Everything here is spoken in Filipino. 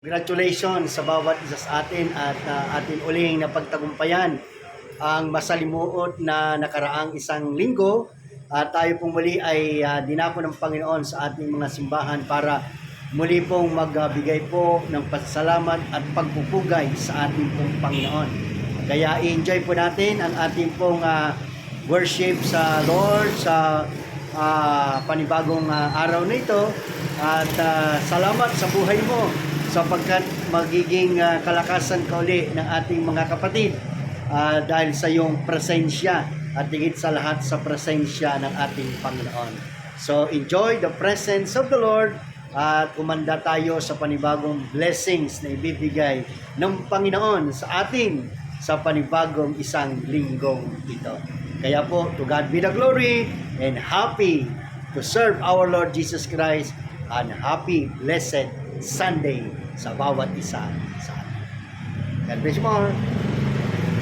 Congratulations sa bawat isa sa atin at atin uling na pagtagumpayan ang masalimuot na nakaraang isang linggo at tayo pong muli ay dinako ng Panginoon sa ating mga simbahan para muli pong magbigay po ng pasasalamat at pagpupugay sa ating pong Panginoon. Kaya i-enjoy po natin ang ating pong worship sa Lord sa panibagong araw na ito at salamat sa buhay mo sapagkat magiging kalakasan ka uli ng ating mga kapatid dahil sa iyong presensya at higit sa lahat sa presensya ng ating Panginoon. So enjoy the presence of the Lord at umanda tayo sa panibagong blessings na ibibigay ng Panginoon sa atin sa panibagong isang linggong ito. Kaya po, to God be the glory and happy to serve our Lord Jesus Christ and happy, blessed Sunday sa bawat isa sa atin. God bless you more.